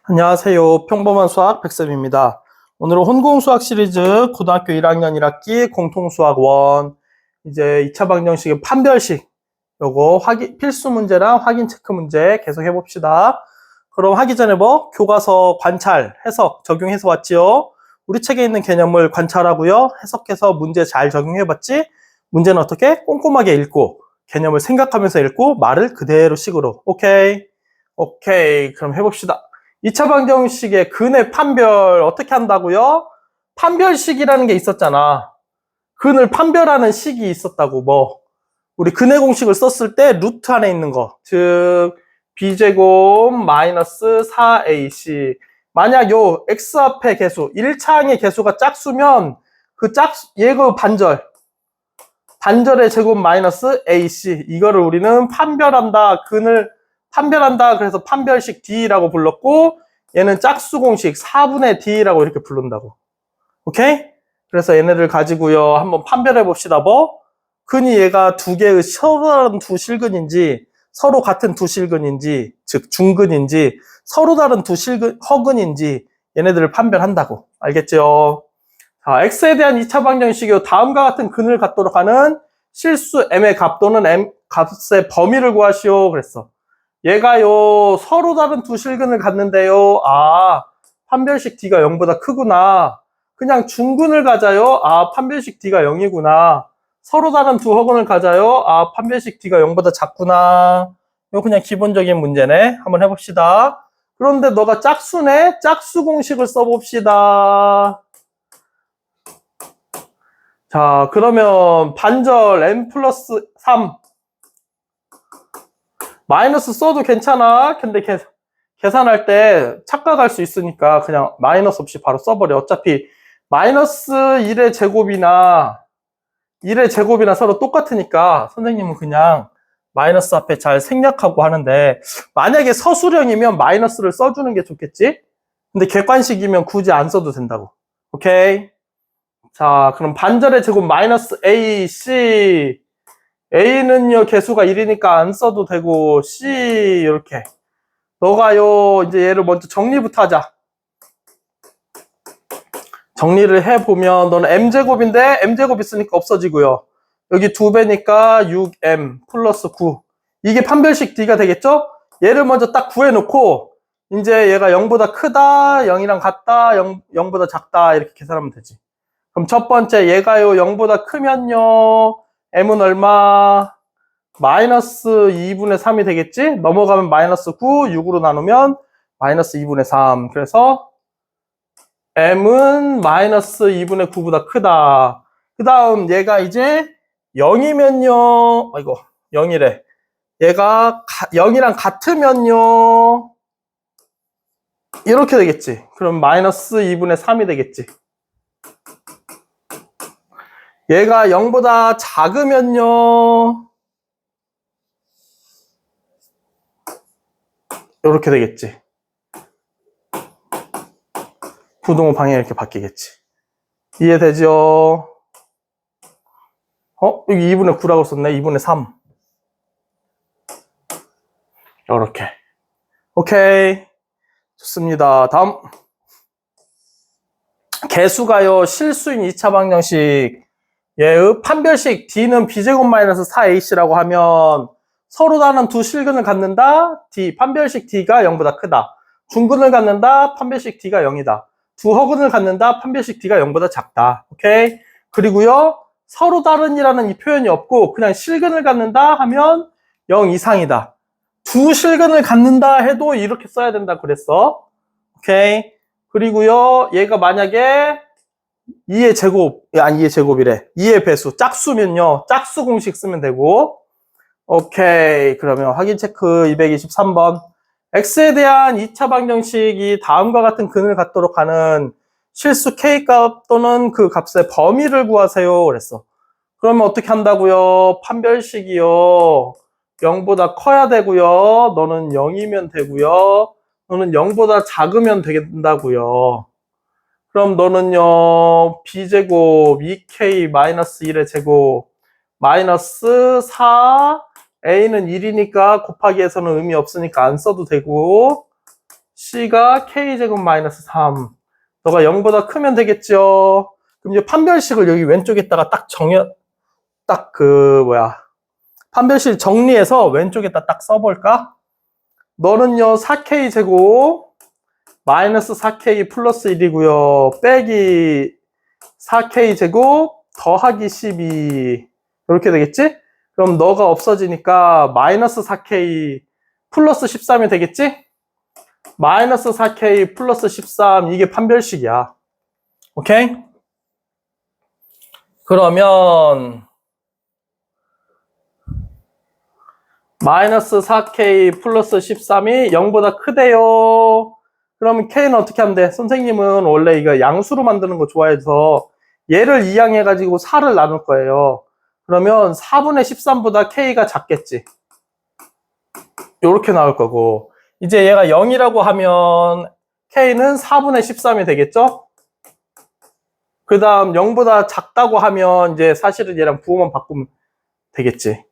안녕하세요. 평범한 수학 백쌤입니다. 오늘은 혼공수학 시리즈 고등학교 1학년 1학기 공통수학 1 이제 2차 방정식의 판별식 요거 필수 문제랑 확인 체크 문제 계속 해봅시다. 그럼 하기 전에 교과서 관찰, 해석, 적용해서 왔지요? 우리 책에 있는 개념을 관찰하고요. 해석해서 문제 잘 적용해봤지? 문제는 어떻게? 꼼꼼하게 읽고 개념을 생각하면서 읽고 말을 그대로 식으로. 오케이? 오케이. 그럼 해봅시다. 2차 방정식의 근의 판별 어떻게 한다고요? 판별식이라는 게 있었잖아. 근을 판별하는 식이 있었다고. 우리 근의 공식을 썼을 때 루트 안에 있는 거, 즉 b제곱 마이너스 4ac. 만약 요 x 앞의 개수 1차항의 개수가 짝수면 그 얘가 반절의 제곱 마이너스 ac, 이거를 우리는 판별한다, 근을 판별한다. 그래서 판별식 D라고 불렀고, 얘는 짝수 공식 4분의 D라고 이렇게 부른다고. 오케이? 그래서 얘네들 가지고요, 한번 판별해 봅시다. 근이 얘가 두 개의 서로 다른 두 실근인지, 서로 같은 두 실근인지, 즉 중근인지, 서로 다른 두 허근인지 얘네들을 판별한다고. 알겠죠? 자, x에 대한 2차 방정식이요, 다음과 같은 근을 갖도록 하는 실수 m의 값 또는 m 값의 범위를 구하시오 그랬어. 얘가요, 서로 다른 두 실근을 갖는데요, 판별식 D가 0보다 크구나. 그냥 중근을 가자요, 판별식 D가 0이구나. 서로 다른 두 허근을 가자요, 판별식 D가 0보다 작구나. 이거 그냥 기본적인 문제네. 한번 해봅시다. 그런데 너가 짝수네? 짝수 공식을 써봅시다. 자, 그러면 반절 n 플러스 3 마이너스 써도 괜찮아. 근데 계산할 때 착각할 수 있으니까 그냥 마이너스 없이 바로 써버려. 어차피 마이너스 1의 제곱이나 1의 제곱이나 서로 똑같으니까 선생님은 그냥 마이너스 앞에 잘 생략하고 하는데, 만약에 서술형이면 마이너스를 써주는 게 좋겠지? 근데 객관식이면 굳이 안 써도 된다고. 오케이? 자, 그럼 반절의 제곱 마이너스 AC. A는요, 개수가 1이니까 안 써도 되고, C, 이렇게. 너가요, 이제 얘를 먼저 정리부터 하자. 정리를 해보면, 너는 M제곱인데, M제곱 있으니까 없어지고요. 여기 2배니까 6M 플러스 9. 이게 판별식 D가 되겠죠? 얘를 먼저 딱 구해놓고, 이제 얘가 0보다 크다, 0이랑 같다, 0보다 작다, 이렇게 계산하면 되지. 그럼 첫 번째, 얘가요, 0보다 크면요, M은 얼마? 마이너스 2분의 3이 되겠지? 넘어가면 마이너스 9, 6으로 나누면 마이너스 2분의 3. 그래서 M은 마이너스 2분의 9보다 크다. 그 다음 얘가 이제 0이면요, 0이래. 얘가 0이랑 같으면요, 이렇게 되겠지. 그럼 마이너스 2분의 3이 되겠지. 얘가 0보다 작으면요, 이렇게 되겠지. 부동호 방향이 이렇게 바뀌겠지. 이해되죠? 여기 2분의 9라고 썼네. 2분의 3. 이렇게. 오케이. 좋습니다. 다음. 개수가요, 실수인 2차 방정식. 얘의 판별식 D는 B제곱 마이너스 4AC라고 하면 서로 다른 두 실근을 갖는다. 판별식 D가 0보다 크다. 중근을 갖는다. 판별식 D가 0이다. 두 허근을 갖는다. 판별식 D가 0보다 작다. 오케이? 그리고요, 서로 다른이라는 이 표현이 없고 그냥 실근을 갖는다 하면 0 이상이다. 두 실근을 갖는다 해도 이렇게 써야 된다 그랬어. 오케이? 그리고요, 얘가 만약에 2의 제곱, 아니 2의 제곱이래. 2의 배수, 짝수면요, 짝수 공식 쓰면 되고. 오케이. 그러면 확인 체크 223번. x에 대한 2차 방정식이 다음과 같은 근을 갖도록 하는 실수 k값 또는 그 값의 범위를 구하세요 그랬어. 그러면 어떻게 한다고요? 판별식이요, 0보다 커야 되고요, 너는 0이면 되고요, 너는 0보다 작으면 된다고요. 그럼 너는요, b제곱 2k 마이너스 1의 제곱 마이너스 4, a는 1이니까 곱하기에서는 의미 없으니까 안 써도 되고, C가 K제곱 마이너스 3. 너가 0보다 크면 되겠죠? 그럼 이제 판별식을 여기 왼쪽에다가 딱 판별식 정리해서 왼쪽에다 딱 써볼까? 너는요, 4K제곱 마이너스 4K 플러스 1이고요. 빼기 4K제곱 더하기 12. 이렇게 되겠지? 그럼 너가 없어지니까 마이너스 4K 플러스 13이 되겠지? 마이너스 4K 플러스 13 이게 판별식이야. 오케이? 그러면 마이너스 4K 플러스 13이 0보다 크대요. 그러면 K는 어떻게 하면 돼? 선생님은 원래 이거 양수로 만드는 거 좋아해서 얘를 이항해가지고 4를 나눌 거예요. 그러면 4분의 13보다 K가 작겠지. 요렇게 나올 거고, 이제 얘가 0이라고 하면 K는 4분의 13이 되겠죠? 그 다음 0보다 작다고 하면 이제 사실은 얘랑 부호만 바꾸면 되겠지.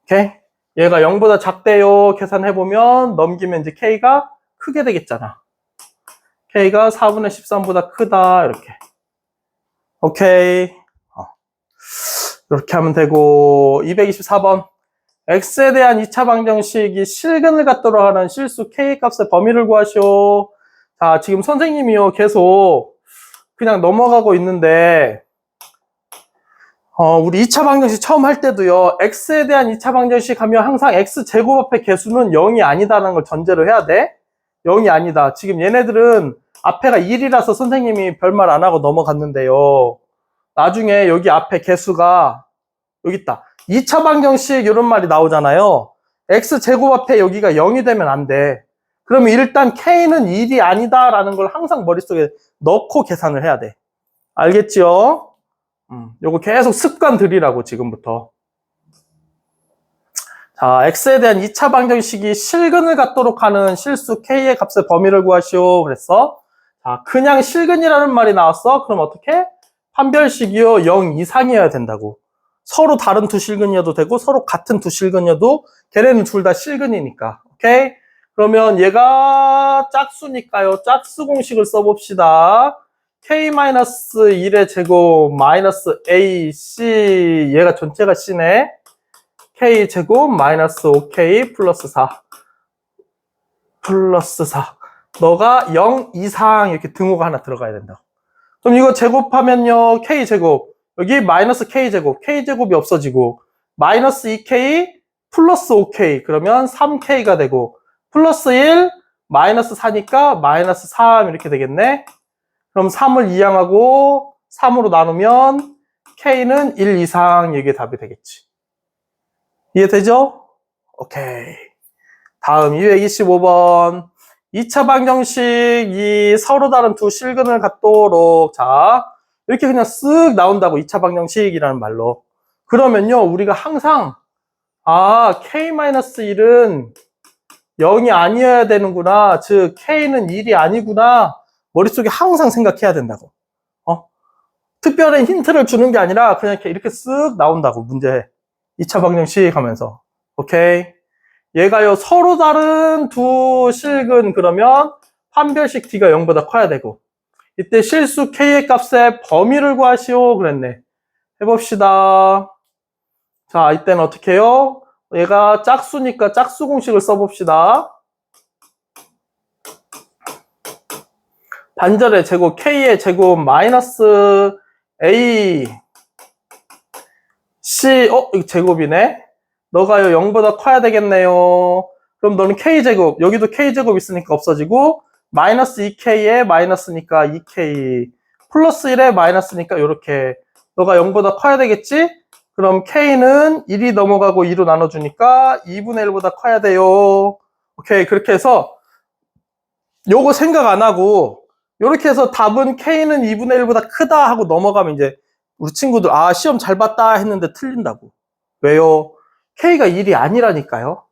오케이? 얘가 0보다 작대요. 계산해보면 넘기면 이제 K가 크게 되겠잖아. K가 4분의 13보다 크다. 이렇게. 오케이. 이렇게 하면 되고, 224번. X에 대한 2차 방정식이 실근을 갖도록 하는 실수 K 값의 범위를 구하시오. 자, 지금 선생님이요. 계속 그냥 넘어가고 있는데, 우리 2차 방정식 처음 할 때도요, X에 대한 2차 방정식 하면 항상 X제곱 앞에 개수는 0이 아니다라는 걸 전제로 해야 돼. 0이 아니다. 지금 얘네들은 앞에가 1이라서 선생님이 별말 안 하고 넘어갔는데요. 나중에 여기 앞에 개수가 여기 있다. 2차 방정식 이런 말이 나오잖아요. X제곱 앞에 여기가 0이 되면 안 돼. 그러면 일단 K는 1이 아니다라는 걸 항상 머릿속에 넣고 계산을 해야 돼. 알겠지요? 요거 계속 습관 들이라고 지금부터. 자, X에 대한 2차 방정식이 실근을 갖도록 하는 실수 K의 값의 범위를 구하시오. 그랬어. 자, 그냥 실근이라는 말이 나왔어. 그럼 어떻게? 판별식이요 0 이상이어야 된다고. 서로 다른 두 실근이어도 되고 서로 같은 두 실근이어도 걔네는 둘 다 실근이니까. 오케이? 그러면 얘가 짝수니까요. 짝수 공식을 써봅시다. K-1의 제곱 마이너스 AC, 얘가 전체가 C네. K제곱 마이너스 5K 플러스 4 플러스 4. 너가 0 이상 이렇게 등호가 하나 들어가야 된다. 그럼 이거 제곱하면요, K제곱, 여기 마이너스 K제곱, K제곱이 없어지고 마이너스 2K 플러스 5K, 그러면 3K가 되고 플러스 1 마이너스 4니까 마이너스 3 이렇게 되겠네. 그럼 3을 이항하고 3으로 나누면 K는 1 이상, 이게 답이 되겠지. 이해되죠? 오케이. 다음 225번. 2차 방정식이 서로 다른 두 실근을 갖도록, 자, 이렇게 그냥 쓱 나온다고, 2차 방정식이라는 말로. 그러면요, 우리가 항상, K-1은 0이 아니어야 되는구나. 즉, K는 1이 아니구나. 머릿속에 항상 생각해야 된다고. 특별한 힌트를 주는 게 아니라 그냥 이렇게 쓱 나온다고, 문제. 2차 방정식 하면서. 오케이. 얘가요, 서로 다른 두 실근, 그러면 판별식 D가 0보다 커야 되고, 이때 실수 K의 값의 범위를 구하시오. 그랬네. 해봅시다. 자, 이때는 어떻게 해요? 얘가 짝수니까 짝수 공식을 써봅시다. 반절의 제곱, K의 제곱, 마이너스 A, C, 이거 제곱이네? 너가요, 0보다 커야 되겠네요. 그럼 너는 K제곱, 여기도 K제곱 있으니까 없어지고, 마이너스 2K에 마이너스니까 2K, 플러스 1에 마이너스니까 요렇게. 너가 0보다 커야 되겠지? 그럼 K는 1이 넘어가고 2로 나눠주니까 2분의 1보다 커야 돼요. 오케이, 그렇게 해서 요거 생각 안 하고 요렇게 해서 답은 K는 2분의 1보다 크다 하고 넘어가면 이제 우리 친구들 시험 잘 봤다 했는데 틀린다고. 왜요? K가 1이 아니라니까요.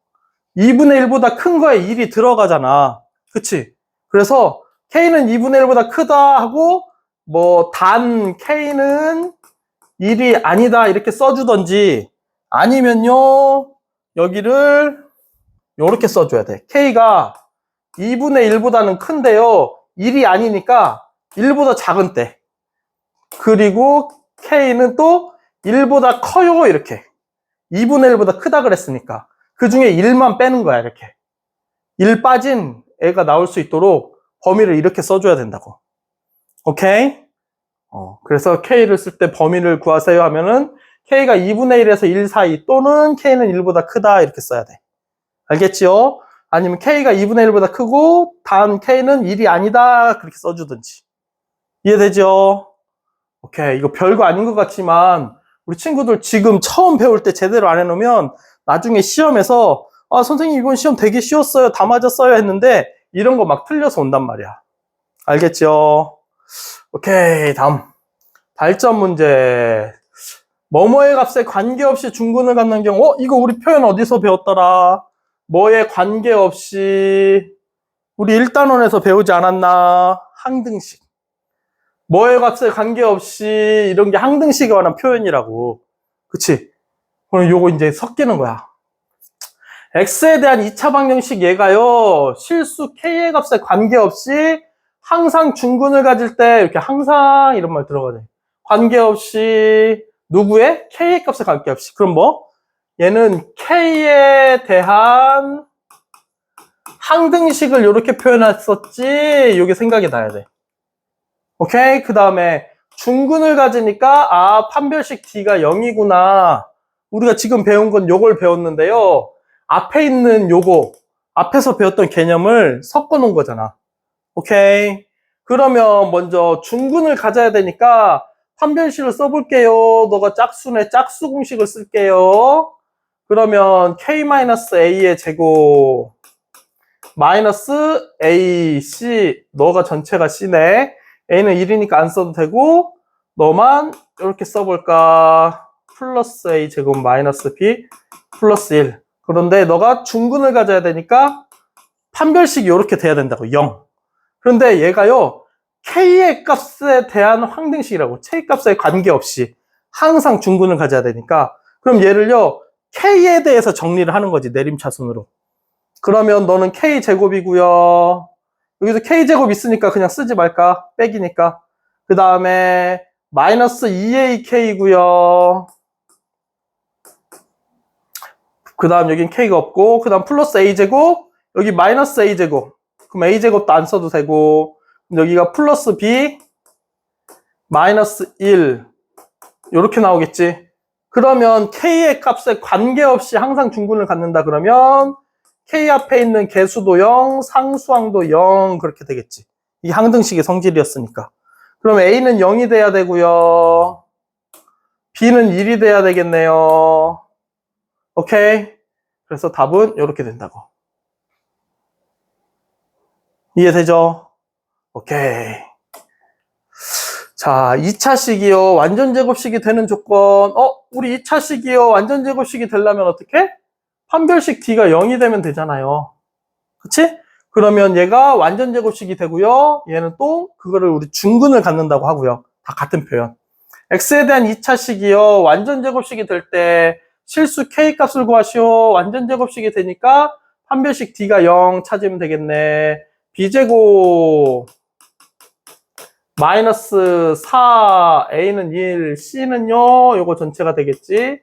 2분의 1보다 큰 거에 1이 들어가잖아. 그치? 그래서 K는 2분의 1보다 크다 하고 단 K는 1이 아니다 이렇게 써주던지, 아니면요 여기를 요렇게 써줘야 돼. K가 2분의 1보다는 큰데요. 1이 아니니까 1보다 작은 때. 그리고 K는 또 1보다 커요. 이렇게. 2분의 1보다 크다 그랬으니까. 그 중에 1만 빼는 거야. 이렇게. 1 빠진 애가 나올 수 있도록 범위를 이렇게 써줘야 된다고. 오케이? 그래서 K를 쓸 때 범위를 구하세요 하면은 K가 2분의 1에서 1 사이 또는 K는 1보다 크다 이렇게 써야 돼. 알겠지요? 아니면 K가 2분의 1보다 크고 단 K는 1이 아니다 그렇게 써주든지. 이해되죠? 오케이. 이거 별거 아닌 것 같지만 우리 친구들 지금 처음 배울 때 제대로 안 해놓으면 나중에 시험에서 아 선생님 이번 시험 되게 쉬웠어요. 다 맞았어요 했는데 이런 거 막 틀려서 온단 말이야. 알겠죠? 오케이. 다음. 발전 문제. 뭐뭐의 값에 관계없이 중근을 갖는 경우 이거 우리 표현 어디서 배웠더라? 뭐에 관계없이 우리 1단원에서 배우지 않았나? 항등식. 뭐의 값에 관계없이 이런 게 항등식에 관한 표현이라고. 그치? 그럼 요거 이제 섞이는 거야. x에 대한 2차 방정식 얘가요. 실수 k의 값에 관계없이 항상 중근을 가질 때 이렇게 항상 이런 말 들어가네. 관계없이 누구의? k의 값에 관계없이. 그럼 뭐? 얘는 k에 대한 항등식을 이렇게 표현했었지. 이게 생각이 나야 돼. 오케이? 그 다음에 중근을 가지니까 아 판별식 d가 0이구나. 우리가 지금 배운 건 요걸 배웠는데요. 앞에 있는 요거 앞에서 배웠던 개념을 섞어 놓은 거잖아. 오케이? 그러면 먼저 중근을 가져야 되니까 판별식을 써볼게요. 너가 짝수네. 짝수 공식을 쓸게요. 그러면 k-a의 제곱 마이너스 ac 너가 전체가 c네. a는 1이니까 안 써도 되고 너만 이렇게 써볼까. 플러스 a 제곱 마이너스 b 플러스 1. 그런데 너가 중근을 가져야 되니까 판별식이 이렇게 돼야 된다고. 0. 그런데 얘가요. k의 값에 대한 항등식이라고. k 값에 관계없이 항상 중근을 가져야 되니까 그럼 얘를요. k에 대해서 정리를 하는 거지. 내림차순으로. 그러면 너는 k제곱이고요. 여기서 k제곱 있으니까 그냥 쓰지 말까? 빼기니까. 그 다음에 마이너스 2ak이고요. 그 다음 여긴 k가 없고 그 다음 플러스 a제곱 여기 마이너스 a제곱 그럼 a제곱도 안 써도 되고 여기가 플러스 b 마이너스 1 이렇게 나오겠지. 그러면 k의 값에 관계없이 항상 중근을 갖는다 그러면 k 앞에 있는 개수도 0, 상수항도 0 그렇게 되겠지. 이게 항등식의 성질이었으니까. 그럼 a는 0이 돼야 되고요. b는 1이 돼야 되겠네요. 오케이? 그래서 답은 이렇게 된다고. 이해되죠? 오케이. 자, 2차식이요. 완전제곱식이 되는 조건. 우리 2차식이요. 완전제곱식이 되려면 어떻게? 판별식 d가 0이 되면 되잖아요. 그치? 그러면 얘가 완전제곱식이 되고요. 얘는 또 그거를 우리 중근을 갖는다고 하고요. 다 같은 표현. x에 대한 2차식이요. 완전제곱식이 될 때 실수 k 값을 구하시오. 완전제곱식이 되니까 판별식 d가 0 찾으면 되겠네. b제곱 마이너스 4 a는 1 c는요. 요거 전체가 되겠지.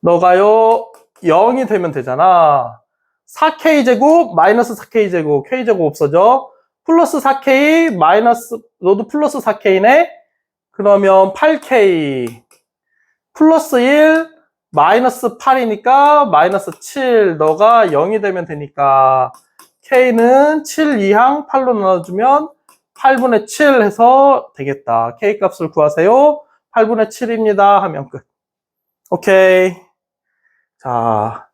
너가요 0이 되면 되잖아. 4k제곱 마이너스 4k제곱 k제곱 없어져. 플러스 4k 마이너스 너도 플러스 4k네. 그러면 8k 플러스 1 마이너스 8이니까 마이너스 7 너가 0이 되면 되니까 k는 7 이항 8로 나눠주면 8분의 7 해서 되겠다. k 값을 구하세요. 8분의 7입니다 하면 끝. 오케이. 자,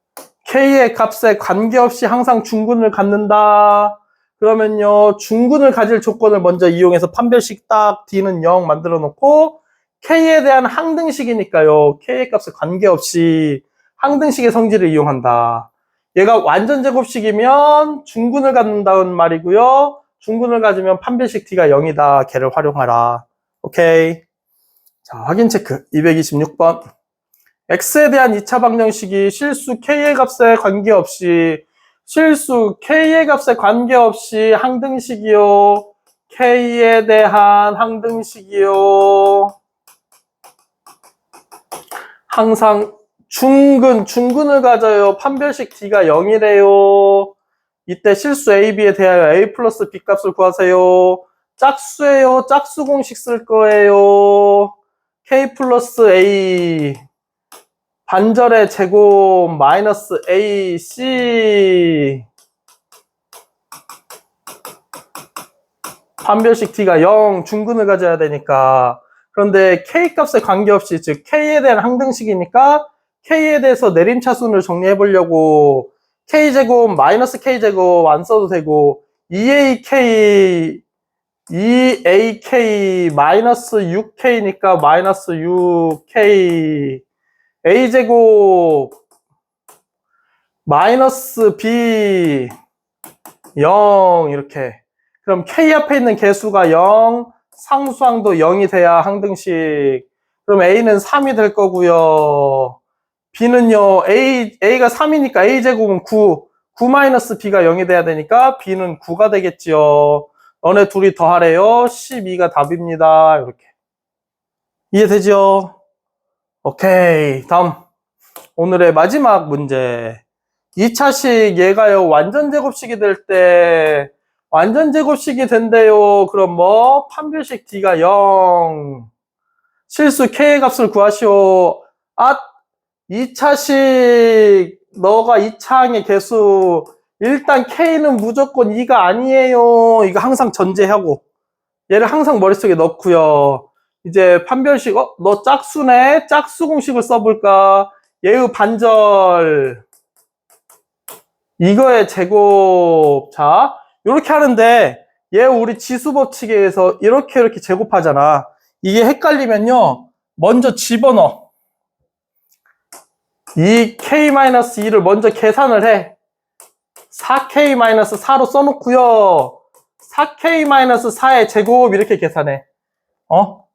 k의 값에 관계없이 항상 중근을 갖는다. 그러면요, 중근을 가질 조건을 먼저 이용해서 판별식 딱 d는 0 만들어 놓고 k에 대한 항등식이니까요. k의 값에 관계없이 항등식의 성질을 이용한다. 얘가 완전 제곱식이면 중근을 갖는다는 말이고요. 중근을 가지면 판별식 d가 0이다. 걔를 활용하라. 오케이. 자, 확인 체크. 226번. x에 대한 2차 방정식이 실수 k의 값에 관계없이 실수 K의 값에 관계없이 항등식이요. K에 대한 항등식이요. 항상 중근을 가져요. 판별식 D가 0이래요. 이때 실수 A, B에 대하여 A 플러스 B 값을 구하세요. 짝수예요. 짝수 공식 쓸 거예요. K 플러스 A 반절의 제곱 마이너스 AC 판별식 D가 0 중근을 가져야 되니까. 그런데 K 값에 관계없이, 즉 K에 대한 항등식이니까 K에 대해서 내림차순을 정리해 보려고 K제곱 마이너스 K제곱 안 써도 되고 2AK 마이너스 6K니까 마이너스 6K A제곱 마이너스 B 0 이렇게. 그럼 K 앞에 있는 개수가 0, 상수항도 0이 돼야 항등식. 그럼 A는 3이 될 거고요. B는요, A가 3이니까 A제곱은 9 마이너스 B가 0이 돼야 되니까 B는 9가 되겠지요. 너네 둘이 더하래요. 12가 답입니다. 이렇게. 이해되죠? 오케이. 다음. 오늘의 마지막 문제. 2차식 얘가요, 완전 제곱식이 될 때, 완전 제곱식이 된대요. 그럼 뭐, 판별식 D가 0. 실수 K의 값을 구하시오. 2차식, 너가 2차항의 개수, 일단 K는 무조건 2가 아니에요. 이거 항상 전제하고. 얘를 항상 머릿속에 넣고요. 이제 판별식, 너 짝수네? 짝수 공식을 써볼까? 얘의 반절. 이거의 제곱. 자, 이렇게 하는데, 얘 우리 지수 법칙에 의해서 이렇게 제곱하잖아. 이게 헷갈리면요, 먼저 집어넣어. 이 K-2를 먼저 계산을 해. 4K-4로 써놓고요. 4K-4의 제곱 이렇게 계산해.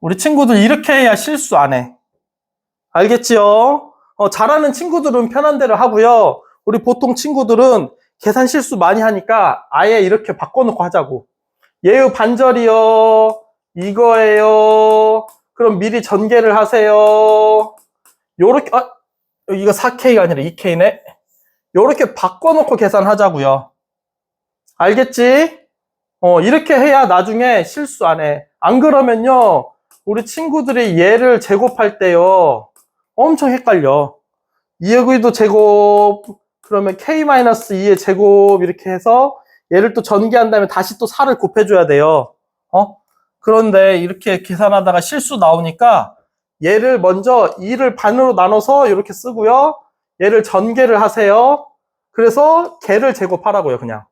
우리 친구들 이렇게 해야 실수 안 해. 알겠지요? 잘하는 친구들은 편한 대로 하고요. 우리 보통 친구들은 계산 실수 많이 하니까 아예 이렇게 바꿔놓고 하자고. 얘의 반절이요. 이거예요. 그럼 미리 전개를 하세요. 요렇게, 이거 4K가 아니라 2K네. 요렇게 바꿔놓고 계산하자고요. 알겠지? 이렇게 해야 나중에 실수 안 해. 안 그러면요, 우리 친구들이 얘를 제곱할 때요, 엄청 헷갈려. 2의 9도 제곱, 그러면 K-2의 제곱 이렇게 해서 얘를 또 전개한 다음에 다시 또 4를 곱해줘야 돼요. 그런데 이렇게 계산하다가 실수 나오니까 얘를 먼저 2를 반으로 나눠서 이렇게 쓰고요. 얘를 전개를 하세요. 그래서 걔를 제곱하라고요, 그냥.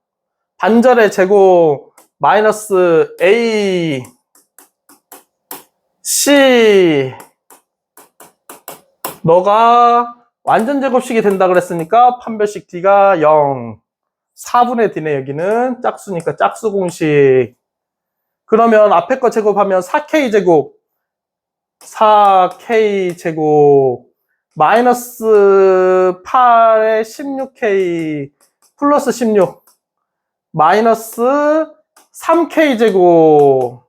반절의 제곱 마이너스 A C 너가 완전 제곱식이 된다 그랬으니까 판별식 D가 0 4분의 D네. 여기는 짝수니까 짝수 공식. 그러면 앞에 거 제곱하면 4K 제곱 4K 제곱 마이너스 8에 16K 플러스 16 마이너스 3K 제곱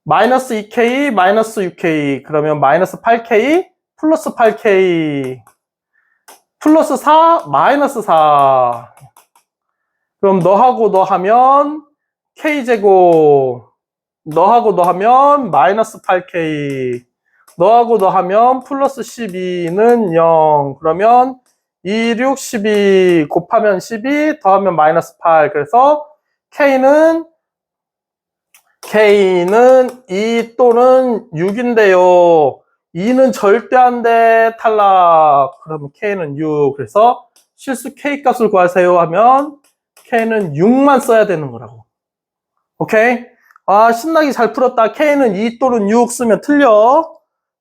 마이너스 2K 마이너스 6K 그러면 마이너스 8K 플러스 8K 플러스 4 마이너스 4 그럼 너하고 너 하면 K제곱 너하고 너 하면 마이너스 8K 너하고 너 하면 플러스 12는 0 그러면 2, 6, 12 곱하면 12 더하면 마이너스 8 그래서 K는 2 또는 6인데요 2는 절대 안 돼 탈락 그러면 K는 6 그래서 실수 K 값을 구하세요 하면 K는 6만 써야 되는 거라고. 오케이? 신나게 잘 풀었다. K는 2 또는 6 쓰면 틀려.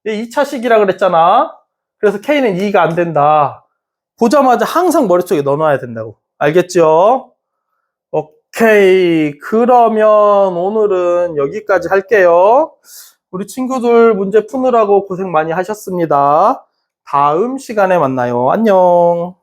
얘 2차식이라 그랬잖아. 그래서 K는 2가 안 된다. 보자마자 항상 머릿속에 넣어놔야 된다고. 알겠죠? 오케이. 그러면 오늘은 여기까지 할게요. 우리 친구들 문제 푸느라고 고생 많이 하셨습니다. 다음 시간에 만나요. 안녕.